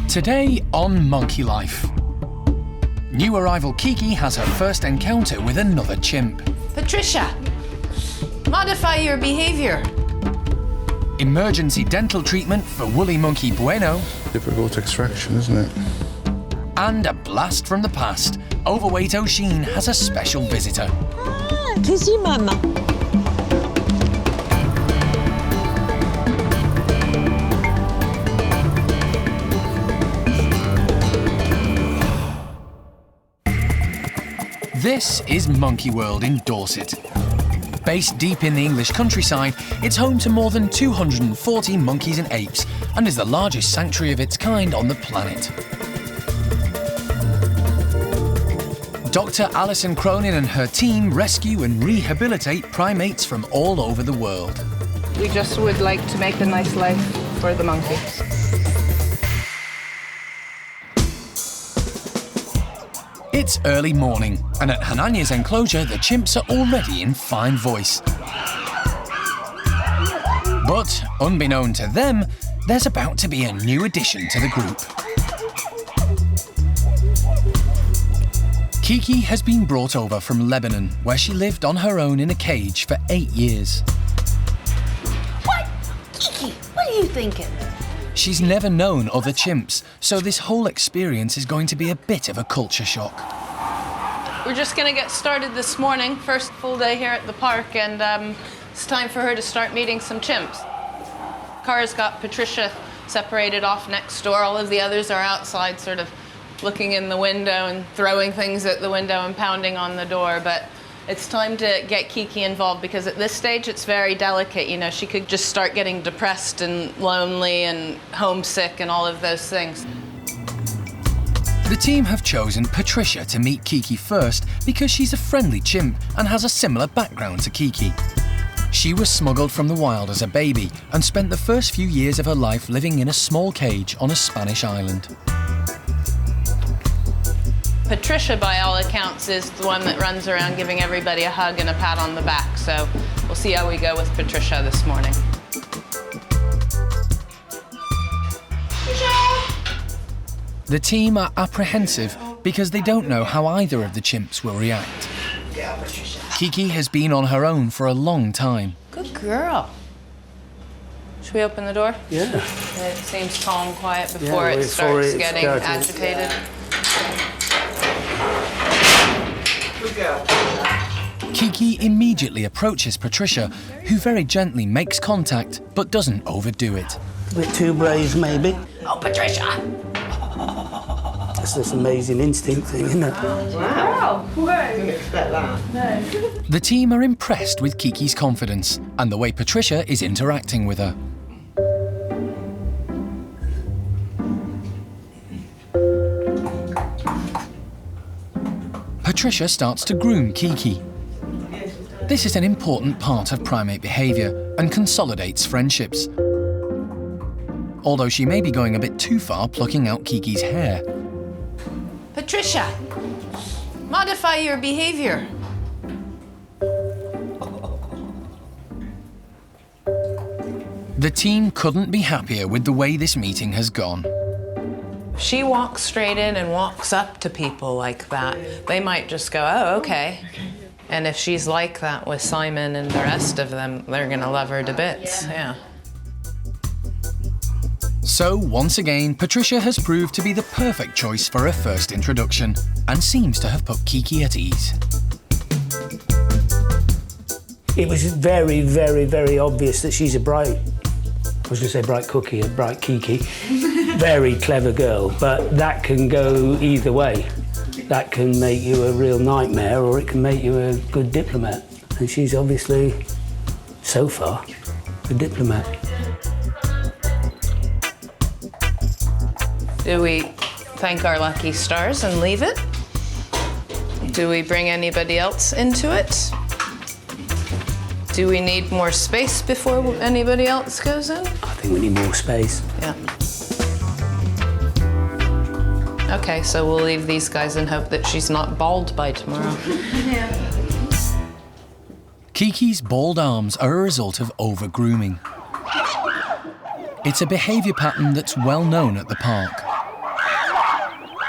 Today on Monkey Life. New arrival Kiki has her first encounter with another chimp. Patricia, modify your behavior. Emergency dental treatment for woolly monkey Bueno. Difficult extraction, isn't it? And a blast from the past. Overweight O'Sheen has a special visitor. Kissy mama. This is Monkey World in Dorset. Based deep in the English countryside, it's home to more than 240 monkeys and apes and is the largest sanctuary of its kind on the planet. Dr. Alison Cronin and her team rescue and rehabilitate primates from all over the world. We just would like to make a nice life for the monkeys. It's early morning, and at Hananya's enclosure, the chimps are already in fine voice. But, unbeknown to them, there's about to be a new addition to the group. Kiki has been brought over from Lebanon, where she lived on her own in a cage for 8 years. What? Kiki, what are you thinking? She's never known other chimps, so this whole experience is going to be a bit of a culture shock. We're just going to get started this morning. First full day here at the park, and it's time for her to start meeting some chimps. Cara's got Patricia separated off next door. All of the others are outside, sort of looking in the window and throwing things at the window and pounding on the door. But it's time to get Kiki involved, because at this stage it's very delicate. You know, she could just start getting depressed and lonely and homesick and all of those things. The team have chosen Patricia to meet Kiki first because she's a friendly chimp and has a similar background to Kiki. She was smuggled from the wild as a baby and spent the first few years of her life living in a small cage on a Spanish island. Patricia, by all accounts, is the one that runs around giving everybody a hug and a pat on the back. So we'll see how we go with Patricia this morning. The team are apprehensive because they don't know how either of the chimps will react. Kiki has been on her own for a long time. Good girl. Should we open the door? Yeah. It seems calm, quiet before it starts getting agitated. Kiki immediately approaches Patricia, who very gently makes contact but doesn't overdo it. A bit too brave, maybe. Oh, Patricia! That's this amazing instinct thing, isn't it? Wow! Didn't expect that. No. The team are impressed with Kiki's confidence and the way Patricia is interacting with her. Patricia starts to groom Kiki. This is an important part of primate behaviour and consolidates friendships. Although she may be going a bit too far plucking out Kiki's hair. Patricia, modify your behavior. The team couldn't be happier with the way this meeting has gone. She walks straight in and walks up to people like that. They might just go, oh, okay. And if she's like that with Simon and the rest of them, they're gonna love her to bits, yeah. So, once again, Patricia has proved to be the perfect choice for her first introduction and seems to have put Kiki at ease. It was very, very, very obvious that she's a bright, I was going to say bright cookie, a bright Kiki. Very clever girl, but that can go either way. That can make you a real nightmare, or it can make you a good diplomat. And she's obviously, so far, a diplomat. Do we thank our lucky stars and leave it? Do we bring anybody else into it? Do we need more space before anybody else goes in? I think we need more space. Yeah. Okay, so we'll leave these guys and hope that she's not bald by tomorrow. Yeah. Kiki's bald arms are a result of over-grooming. It's a behaviour pattern that's well known at the park.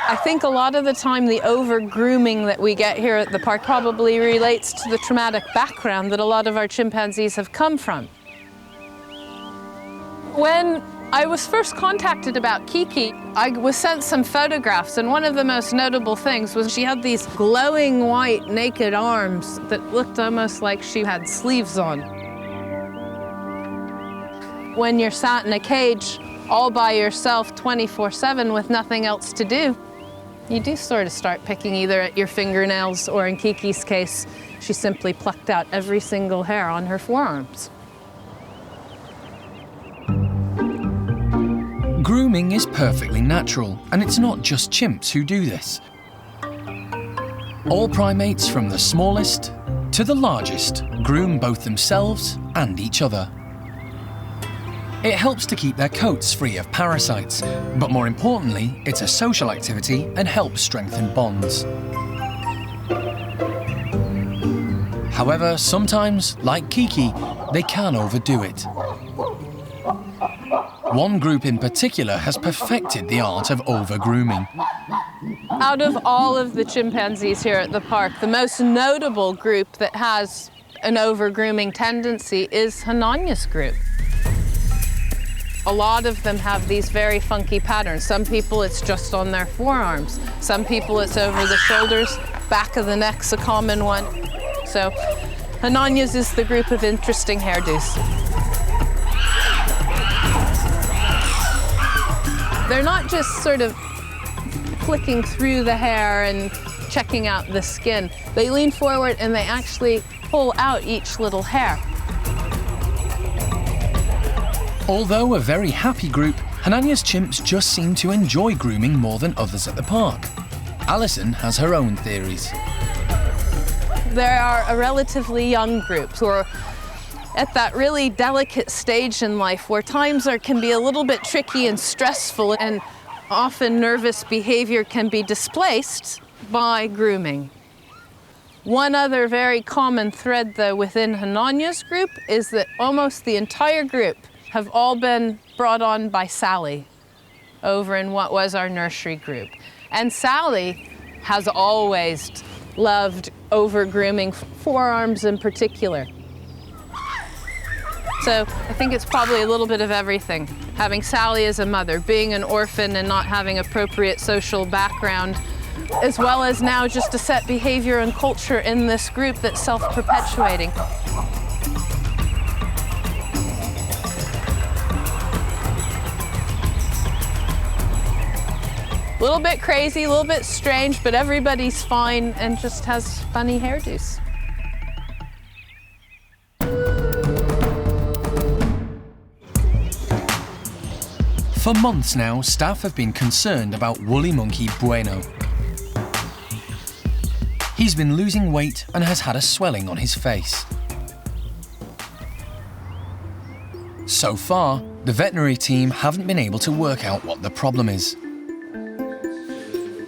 I think a lot of the time the over-grooming that we get here at the park probably relates to the traumatic background that a lot of our chimpanzees have come from. When I was first contacted about Kiki, I was sent some photographs, and one of the most notable things was she had these glowing white naked arms that looked almost like she had sleeves on. When you're sat in a cage all by yourself 24/7 with nothing else to do, you do sort of start picking either at your fingernails, or in Kiki's case, she simply plucked out every single hair on her forearms. Grooming is perfectly natural, and it's not just chimps who do this. All primates, from the smallest to the largest, groom both themselves and each other. It helps to keep their coats free of parasites, but more importantly, it's a social activity and helps strengthen bonds. However, sometimes, like Kiki, they can overdo it. One group in particular has perfected the art of over-grooming. Out of all of the chimpanzees here at the park, the most notable group that has an over-grooming tendency is Hananya's group. A lot of them have these very funky patterns. Some people it's just on their forearms. Some people it's over the shoulders, back of the neck's a common one. So Hananya's is the group of interesting hairdos. They're not just sort of flicking through the hair and checking out the skin. They lean forward and they actually pull out each little hair. Although a very happy group, Hananya's chimps just seem to enjoy grooming more than others at the park. Alison has her own theories. They are a relatively young group who are at that really delicate stage in life where times can be a little bit tricky and stressful, and often nervous behavior can be displaced by grooming. One other very common thread, though, within Hananya's group is that almost the entire group have all been brought on by Sally over in what was our nursery group. And Sally has always loved over-grooming, forearms in particular. So I think it's probably a little bit of everything. Having Sally as a mother, being an orphan and not having appropriate social background, as well as now just a set behavior and culture in this group that's self-perpetuating. A little bit crazy, a little bit strange, but everybody's fine and just has funny hairdos. For months now, staff have been concerned about woolly monkey Bueno. He's been losing weight and has had a swelling on his face. So far, the veterinary team haven't been able to work out what the problem is.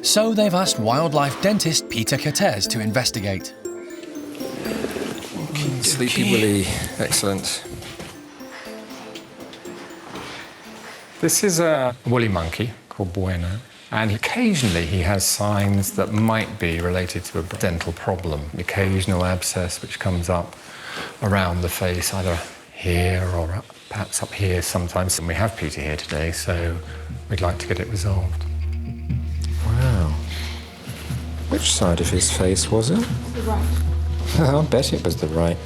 So they've asked wildlife dentist Peter Cortez to investigate. Sleepy Willy, excellent. This is a woolly monkey called Bueno, and occasionally he has signs that might be related to a dental problem. The occasional abscess which comes up around the face, either here or perhaps up here sometimes. And we have Peter here today, so we'd like to get it resolved. Wow. Which side of his face was it? The right. I'll bet it was the right.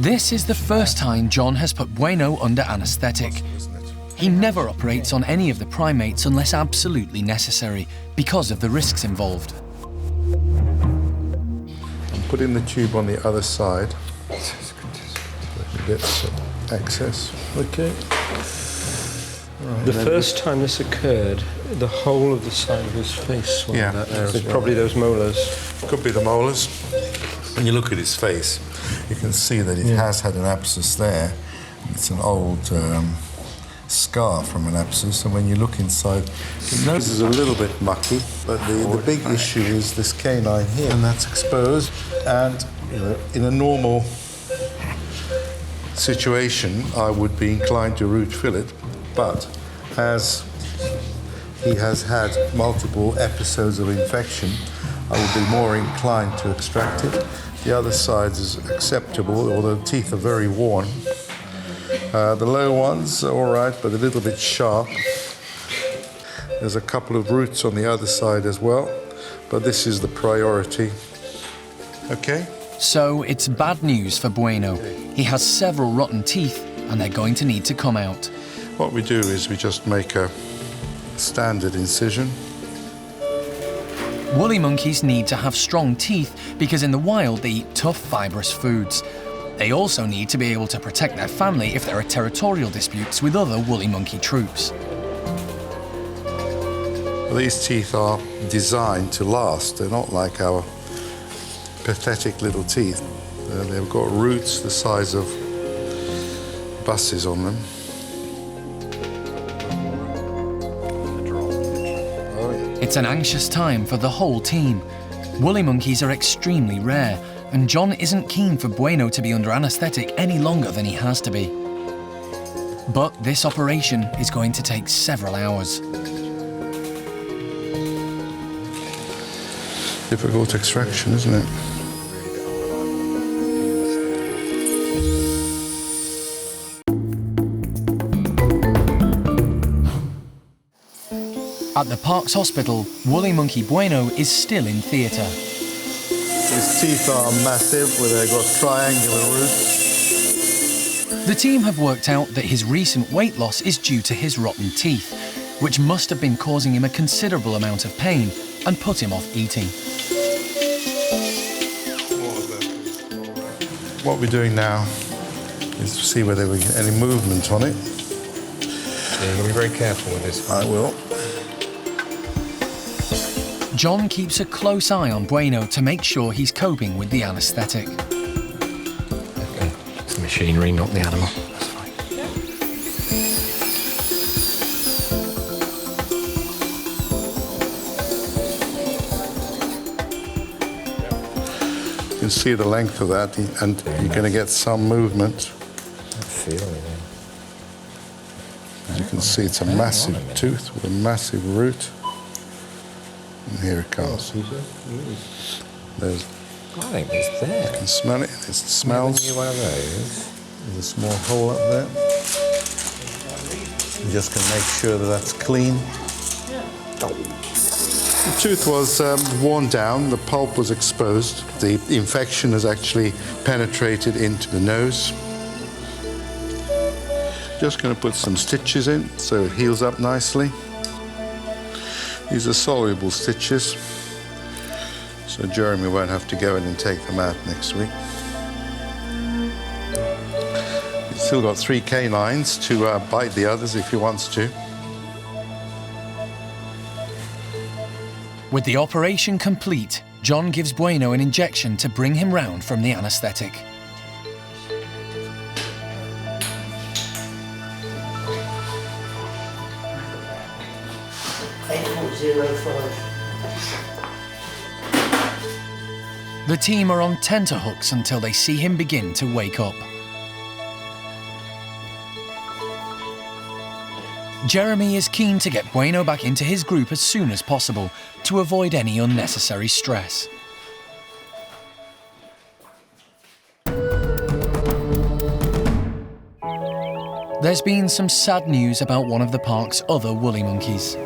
This is the first time John has put Bueno under anaesthetic. He never operates on any of the primates unless absolutely necessary, because of the risks involved. I'm putting the tube on the other side. Let me get some access. Okay. Right, the first time this occurred, the whole of the side of his face swelled out there. So probably those molars. Could be the molars. When you look at his face, you can see that it has had an abscess there. It's an old scar from an abscess, and when you look inside, the nose is a little bit mucky, but the big issue is this canine here, and that's exposed. And in a normal situation, I would be inclined to root fill it, but as he has had multiple episodes of infection, I would be more inclined to extract it. The other side is acceptable, although the teeth are very worn. The low ones are all right, but a little bit sharp. There's a couple of roots on the other side as well, but this is the priority. Okay? So it's bad news for Bueno. He has several rotten teeth and they're going to need to come out. What we do is we just make a standard incision. Woolly monkeys need to have strong teeth because in the wild they eat tough, fibrous foods. They also need to be able to protect their family if there are territorial disputes with other woolly monkey troops. These teeth are designed to last. They're not like our pathetic little teeth. They've got roots the size of buses on them. It's an anxious time for the whole team. Woolly monkeys are extremely rare, and John isn't keen for Bueno to be under anaesthetic any longer than he has to be. But this operation is going to take several hours. Difficult extraction, isn't it? At the Park's hospital, woolly monkey Bueno is still in theatre. His teeth are massive, where they've got triangular roots. The team have worked out that his recent weight loss is due to his rotten teeth, which must have been causing him a considerable amount of pain and put him off eating. What we're doing now is to see whether we get any movement on it. Yeah, you've got to be very careful with this. I will. John keeps a close eye on Bueno to make sure he's coping with the anaesthetic. Okay. It's the machinery, not the animal. That's fine. You can see the length of that, and you're going to get some movement. I feel it. As you can see, it's a massive tooth with a massive root. And here it comes. There's, I think it's there. you can smell it. It smells. One of those. There's a small hole up there. I'm just going to make sure that that's clean. The tooth was worn down. The pulp was exposed. The infection has actually penetrated into the nose. Just going to put some stitches in so it heals up nicely. These are soluble stitches, so Jeremy won't have to go in and take them out next week. He's still got 3 canines to bite the others if he wants to. With the operation complete, John gives Bueno an injection to bring him round from the anaesthetic. The team are on tenterhooks until they see him begin to wake up. Jeremy is keen to get Bueno back into his group as soon as possible to avoid any unnecessary stress. There's been some sad news about one of the park's other woolly monkeys.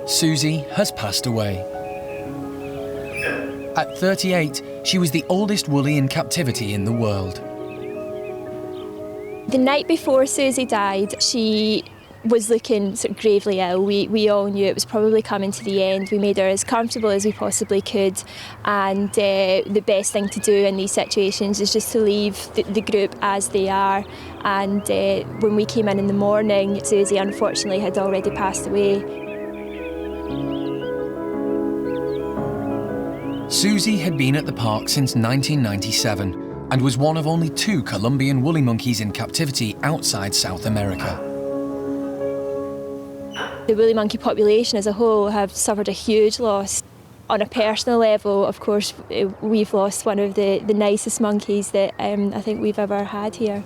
Susie has passed away. At 38, she was the oldest woolly in captivity in the world. The night before Susie died, she was looking sort of gravely ill. We all knew it was probably coming to the end. We made her as comfortable as we possibly could, and the best thing to do in these situations is just to leave the group as they are. And when we came in the morning, Susie unfortunately had already passed away. Susie had been at the park since 1997 and was one of only 2 Colombian woolly monkeys in captivity outside South America. The woolly monkey population as a whole have suffered a huge loss. On a personal level, of course, we've lost one of the nicest monkeys that I think we've ever had here.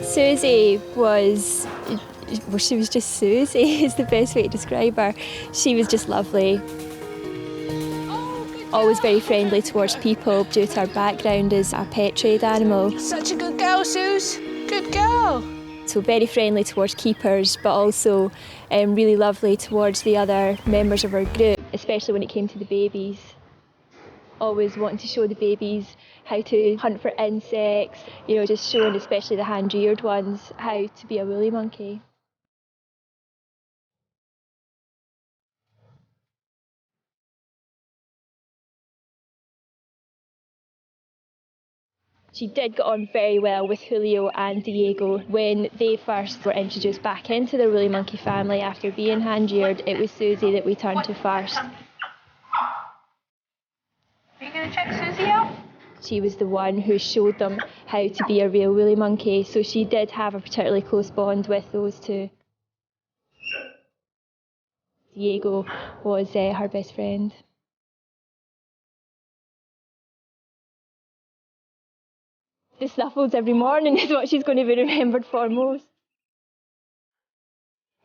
Susie was Well, she was just Susie is the best way to describe her. She was just lovely. Always very friendly towards people due to her background as a pet trade animal. Such a good girl, Suze. Good girl. So very friendly towards keepers, but also really lovely towards the other members of our group, especially when it came to the babies. Always wanting to show the babies how to hunt for insects, you know, just showing especially the hand-reared ones how to be a woolly monkey. She did get on very well with Julio and Diego. When they first were introduced back into the woolly monkey family after being hand-reared, it was Susie that we turned to first. Are you going to check Susie out? She was the one who showed them how to be a real woolly monkey, so she did have a particularly close bond with those two. Diego was her best friend. The snuffles every morning is what she's going to be remembered for most.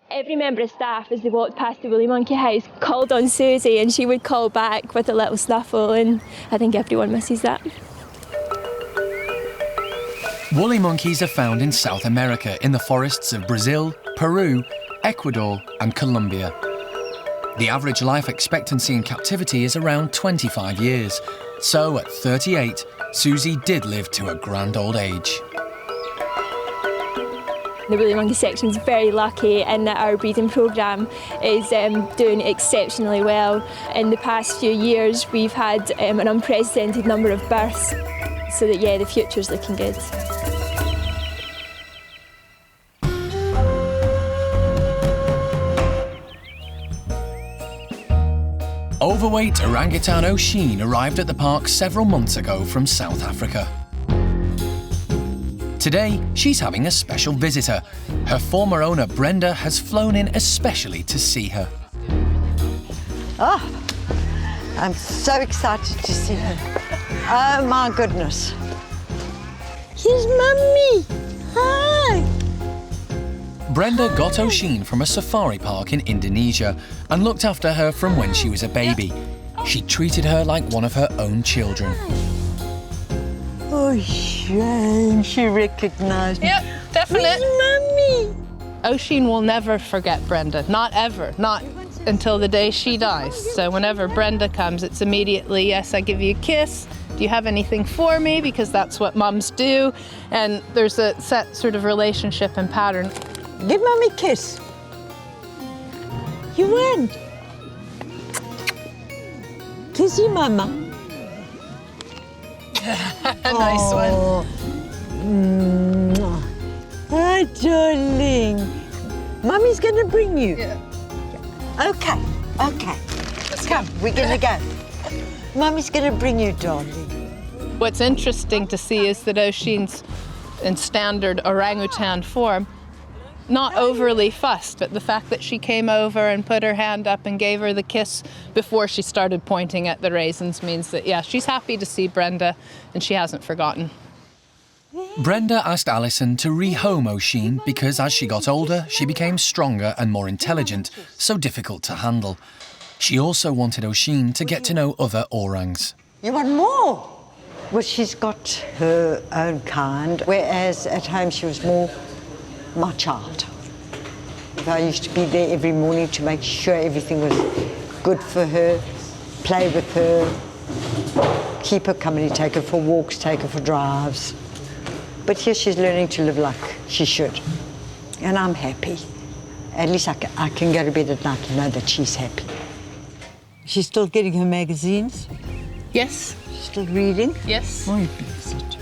Every member of staff, as they walked past the woolly monkey house, called on Susie and she would call back with a little snuffle, and I think everyone misses that. Woolly monkeys are found in South America in the forests of Brazil, Peru, Ecuador and Colombia. The average life expectancy in captivity is around 25 years, so at 38, Susie did live to a grand old age. The woolly monkey section is very lucky in that our breeding programme is doing exceptionally well. In the past few years we've had an unprecedented number of births, so that the future's looking good. Overweight orangutan O'Sheen arrived at the park several months ago from South Africa. Today, she's having a special visitor. Her former owner, Brenda, has flown in especially to see her. Oh, I'm so excited to see her. Oh my goodness. Here's Mummy. Hi. Brenda got O'Sheen from a safari park in Indonesia and looked after her from when she was a baby. She treated her like one of her own children. Oh, shame. She recognised me. Yep, definitely. Where's Mummy? O'Sheen will never forget Brenda, not ever, not until the day she dies. So whenever Brenda comes, it's immediately, yes, I give you a kiss. Do you have anything for me? Because that's what mums do. And there's a set sort of relationship and pattern. Give Mummy a kiss. You won't. Kissy Mama. Nice one. Mwah. Hi, darling. Mummy's going to bring you. Yeah. Okay. Let's come. We're going to go. Mummy's going to bring you, darling. What's interesting to see is that O'Sheen's in standard orangutan form, not overly fussed, but the fact that she came over and put her hand up and gave her the kiss before she started pointing at the raisins means that, yeah, she's happy to see Brenda and she hasn't forgotten. Brenda asked Alison to rehome O'Sheen because as she got older, she became stronger and more intelligent, so difficult to handle. She also wanted O'Sheen to get to know other orangs. You want more? Well, she's got her own kind, whereas at home she was more my child. I used to be there every morning to make sure everything was good for her, play with her, keep her company, take her for walks, take her for drives. But here she's learning to live like she should. And I'm happy. At least I can go to bed at night and know that she's happy. She's still getting her magazines? Yes. She's still reading? Yes. Oh, bless it.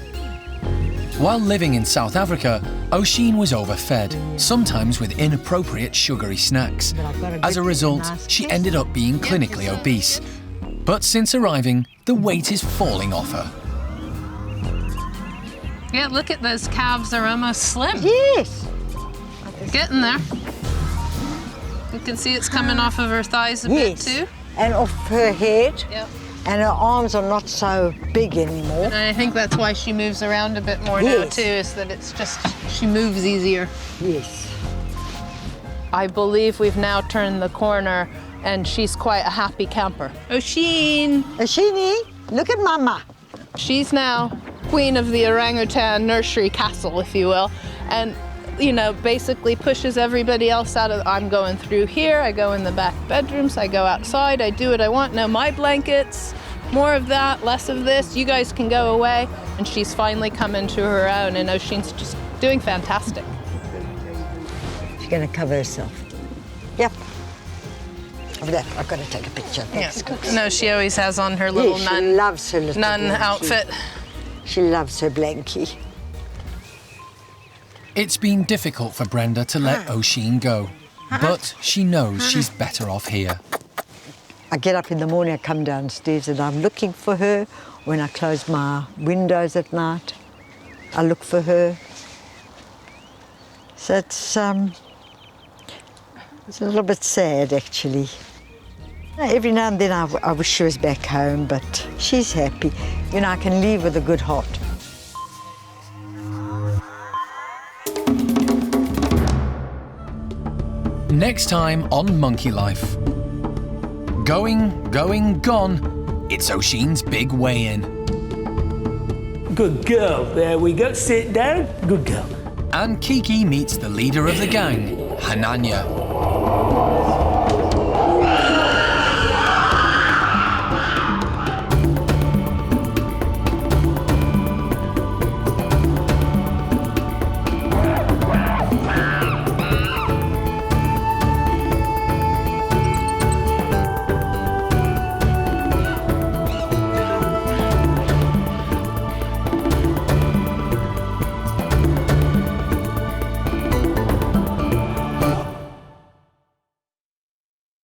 While living in South Africa, O'Sheen was overfed, sometimes with inappropriate sugary snacks. As a result, she ended up being clinically obese. But since arriving, the weight is falling off her. Yeah, look at those calves, they're almost slim. Yes. Getting there. You can see it's coming off of her thighs a bit too. And off her head. Yep. And her arms are not so big anymore. And I think that's why she moves around a bit more now too, is that it's just, she moves easier. Yes. I believe we've now turned the corner and she's quite a happy camper. Oisin! Oisini, look at Mama. She's now queen of the orangutan nursery castle, if you will, and you know, basically pushes everybody else out of, I'm going through here, I go in the back bedrooms, I go outside, I do what I want, no, my blankets, more of that, less of this, you guys can go away. And she's finally come into her own, and Oisin's just doing fantastic. She's going to cover herself. Yep. Over there, I've got to take a picture. Yeah. No, she always has on her little she nun, loves her little nun blankie. outfit. She loves her blankie. It's been difficult for Brenda to let Oisin go, but she knows she's better off here. I get up in the morning, I come downstairs and I'm looking for her. When I close my windows at night, I look for her. So it's a little bit sad, actually. Every now and then I wish she was back home, but she's happy. You know, I can leave with a good heart. Next time on Monkey Life. Going, gone. It's Oisin's big weigh-in. Good girl. There we go. Sit down. Good girl. And Kiki meets the leader of the gang, Hananya.